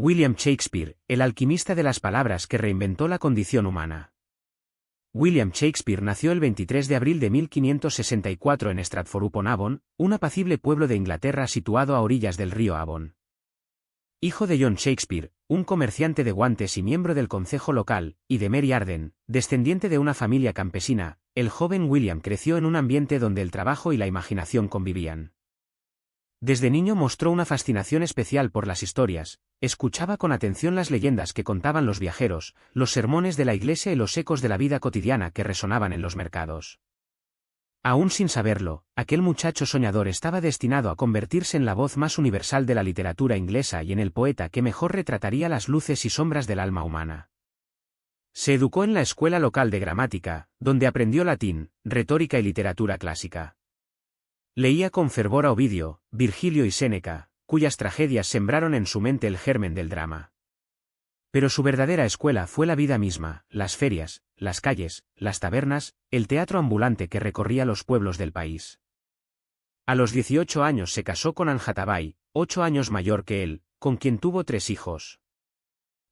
William Shakespeare, el alquimista de las palabras que reinventó la condición humana. William Shakespeare nació el 23 de abril de 1564 en Stratford-upon-Avon, un apacible pueblo de Inglaterra situado a orillas del río Avon. Hijo de John Shakespeare, un comerciante de guantes y miembro del concejo local, y de Mary Arden, descendiente de una familia campesina, el joven William creció en un ambiente donde el trabajo y la imaginación convivían. Desde niño mostró una fascinación especial por las historias, escuchaba con atención las leyendas que contaban los viajeros, los sermones de la iglesia y los ecos de la vida cotidiana que resonaban en los mercados. Aún sin saberlo, aquel muchacho soñador estaba destinado a convertirse en la voz más universal de la literatura inglesa y en el poeta que mejor retrataría las luces y sombras del alma humana. Se educó en la escuela local de gramática, donde aprendió latín, retórica y literatura clásica. Leía con fervor a Ovidio, Virgilio y Séneca, cuyas tragedias sembraron en su mente el germen del drama. Pero su verdadera escuela fue la vida misma, las ferias, las calles, las tabernas, el teatro ambulante que recorría los pueblos del país. A los 18 años se casó con Anne Hathaway, 8 años mayor que él, con quien tuvo 3 hijos.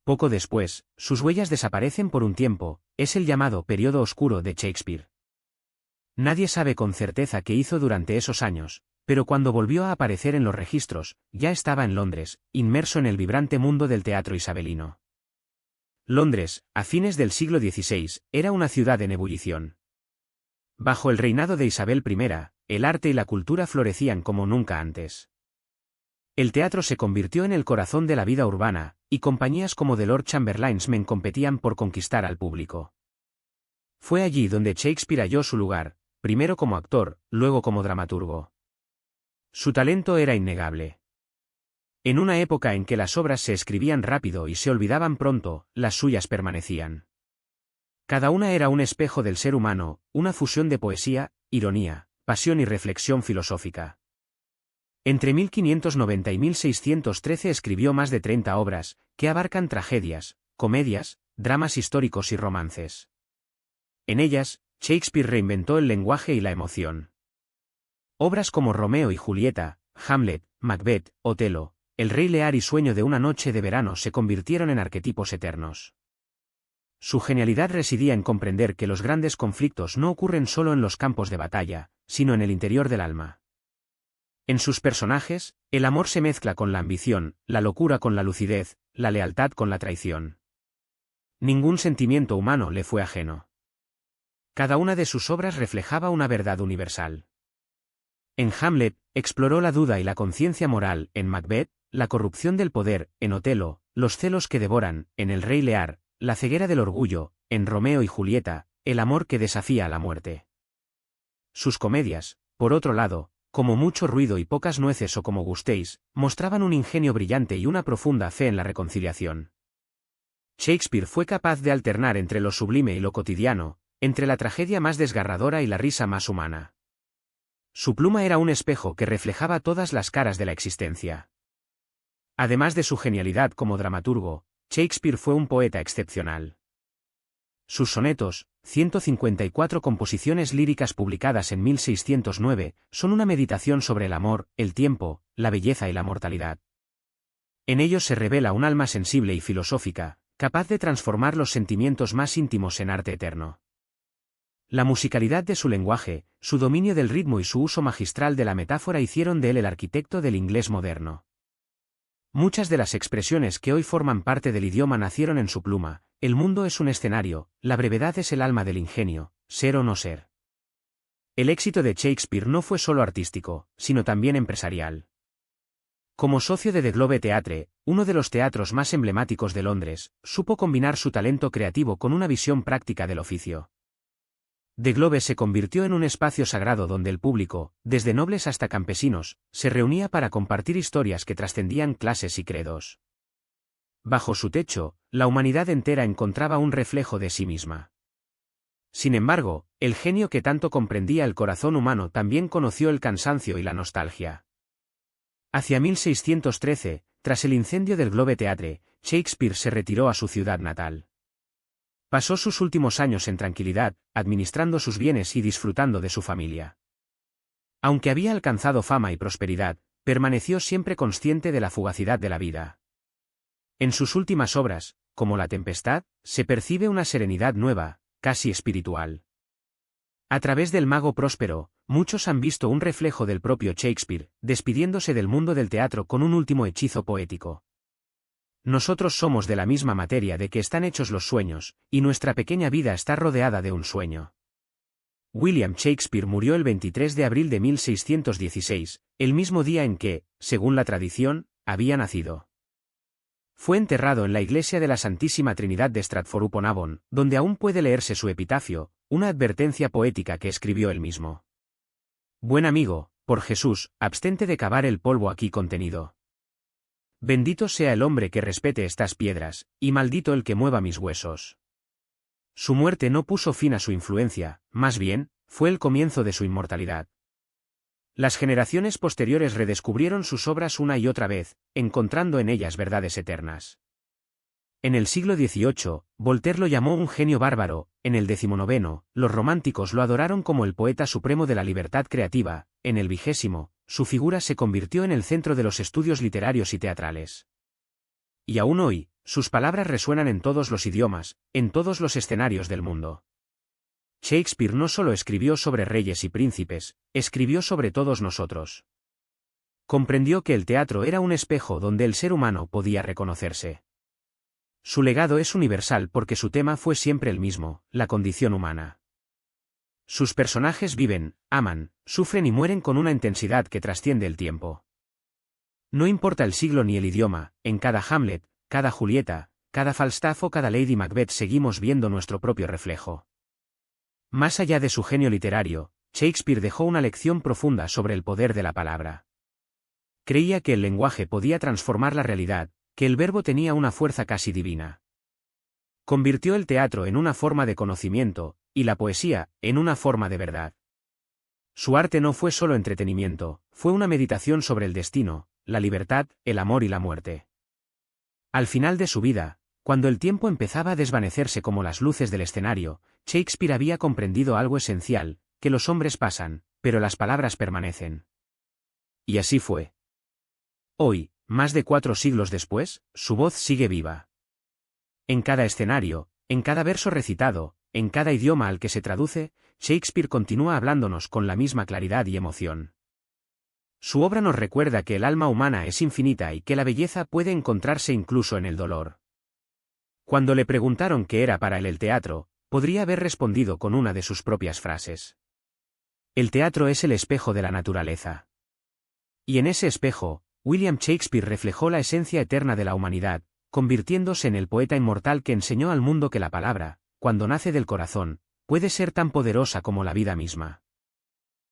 Poco después, sus huellas desaparecen por un tiempo, es el llamado periodo oscuro de Shakespeare. Nadie sabe con certeza qué hizo durante esos años, pero cuando volvió a aparecer en los registros, ya estaba en Londres, inmerso en el vibrante mundo del teatro isabelino. Londres, a fines del siglo XVI, era una ciudad en ebullición. Bajo el reinado de Isabel I, el arte y la cultura florecían como nunca antes. El teatro se convirtió en el corazón de la vida urbana, y compañías como The Lord Chamberlain's Men competían por conquistar al público. Fue allí donde Shakespeare halló su lugar, primero como actor, luego como dramaturgo. Su talento era innegable. En una época en que las obras se escribían rápido y se olvidaban pronto, las suyas permanecían. Cada una era un espejo del ser humano, una fusión de poesía, ironía, pasión y reflexión filosófica. Entre 1590 y 1613 escribió más de 30 obras, que abarcan tragedias, comedias, dramas históricos y romances. En ellas, Shakespeare reinventó el lenguaje y la emoción. Obras como Romeo y Julieta, Hamlet, Macbeth, Otelo, El Rey Lear y Sueño de una noche de verano se convirtieron en arquetipos eternos. Su genialidad residía en comprender que los grandes conflictos no ocurren solo en los campos de batalla, sino en el interior del alma. En sus personajes, el amor se mezcla con la ambición, la locura con la lucidez, la lealtad con la traición. Ningún sentimiento humano le fue ajeno. Cada una de sus obras reflejaba una verdad universal. En Hamlet, exploró la duda y la conciencia moral; en Macbeth, la corrupción del poder; en Otelo, los celos que devoran; en El Rey Lear, la ceguera del orgullo; en Romeo y Julieta, el amor que desafía a la muerte. Sus comedias, por otro lado, como Mucho ruido y pocas nueces o como Gustéis, mostraban un ingenio brillante y una profunda fe en la reconciliación. Shakespeare fue capaz de alternar entre lo sublime y lo cotidiano, entre la tragedia más desgarradora y la risa más humana. Su pluma era un espejo que reflejaba todas las caras de la existencia. Además de su genialidad como dramaturgo, Shakespeare fue un poeta excepcional. Sus sonetos, 154 composiciones líricas publicadas en 1609, son una meditación sobre el amor, el tiempo, la belleza y la mortalidad. En ellos se revela un alma sensible y filosófica, capaz de transformar los sentimientos más íntimos en arte eterno. La musicalidad de su lenguaje, su dominio del ritmo y su uso magistral de la metáfora hicieron de él el arquitecto del inglés moderno. Muchas de las expresiones que hoy forman parte del idioma nacieron en su pluma: el mundo es un escenario, la brevedad es el alma del ingenio, ser o no ser. El éxito de Shakespeare no fue solo artístico, sino también empresarial. Como socio de The Globe Theatre, uno de los teatros más emblemáticos de Londres, supo combinar su talento creativo con una visión práctica del oficio. The Globe se convirtió en un espacio sagrado donde el público, desde nobles hasta campesinos, se reunía para compartir historias que trascendían clases y credos. Bajo su techo, la humanidad entera encontraba un reflejo de sí misma. Sin embargo, el genio que tanto comprendía el corazón humano también conoció el cansancio y la nostalgia. Hacia 1613, tras el incendio del Globe Theatre, Shakespeare se retiró a su ciudad natal. Pasó sus últimos años en tranquilidad, administrando sus bienes y disfrutando de su familia. Aunque había alcanzado fama y prosperidad, permaneció siempre consciente de la fugacidad de la vida. En sus últimas obras, como La Tempestad, se percibe una serenidad nueva, casi espiritual. A través del Mago Próspero, muchos han visto un reflejo del propio Shakespeare, despidiéndose del mundo del teatro con un último hechizo poético. Nosotros somos de la misma materia de que están hechos los sueños, y nuestra pequeña vida está rodeada de un sueño. William Shakespeare murió el 23 de abril de 1616, el mismo día en que, según la tradición, había nacido. Fue enterrado en la iglesia de la Santísima Trinidad de Stratford-upon-Avon, donde aún puede leerse su epitafio, una advertencia poética que escribió él mismo. Buen amigo, por Jesús, abstente de cavar el polvo aquí contenido. Bendito sea el hombre que respete estas piedras, y maldito el que mueva mis huesos. Su muerte no puso fin a su influencia, más bien, fue el comienzo de su inmortalidad. Las generaciones posteriores redescubrieron sus obras una y otra vez, encontrando en ellas verdades eternas. En el siglo XVIII, Voltaire lo llamó un genio bárbaro, en el XIX, los románticos lo adoraron como el poeta supremo de la libertad creativa, en el XX, su figura se convirtió en el centro de los estudios literarios y teatrales. Y aún hoy, sus palabras resuenan en todos los idiomas, en todos los escenarios del mundo. Shakespeare no solo escribió sobre reyes y príncipes, escribió sobre todos nosotros. Comprendió que el teatro era un espejo donde el ser humano podía reconocerse. Su legado es universal porque su tema fue siempre el mismo, la condición humana. Sus personajes viven, aman, sufren y mueren con una intensidad que trasciende el tiempo. No importa el siglo ni el idioma, en cada Hamlet, cada Julieta, cada Falstaff o cada Lady Macbeth seguimos viendo nuestro propio reflejo. Más allá de su genio literario, Shakespeare dejó una lección profunda sobre el poder de la palabra. Creía que el lenguaje podía transformar la realidad, que el verbo tenía una fuerza casi divina. Convirtió el teatro en una forma de conocimiento, y la poesía, en una forma de verdad. Su arte no fue solo entretenimiento, fue una meditación sobre el destino, la libertad, el amor y la muerte. Al final de su vida, cuando el tiempo empezaba a desvanecerse como las luces del escenario, Shakespeare había comprendido algo esencial, que los hombres pasan, pero las palabras permanecen. Y así fue. Hoy, más de 4 siglos después, su voz sigue viva. En cada escenario, en cada verso recitado, en cada idioma al que se traduce, Shakespeare continúa hablándonos con la misma claridad y emoción. Su obra nos recuerda que el alma humana es infinita y que la belleza puede encontrarse incluso en el dolor. Cuando le preguntaron qué era para él el teatro, podría haber respondido con una de sus propias frases. El teatro es el espejo de la naturaleza. Y en ese espejo, William Shakespeare reflejó la esencia eterna de la humanidad, convirtiéndose en el poeta inmortal que enseñó al mundo que la palabra, cuando nace del corazón, puede ser tan poderosa como la vida misma.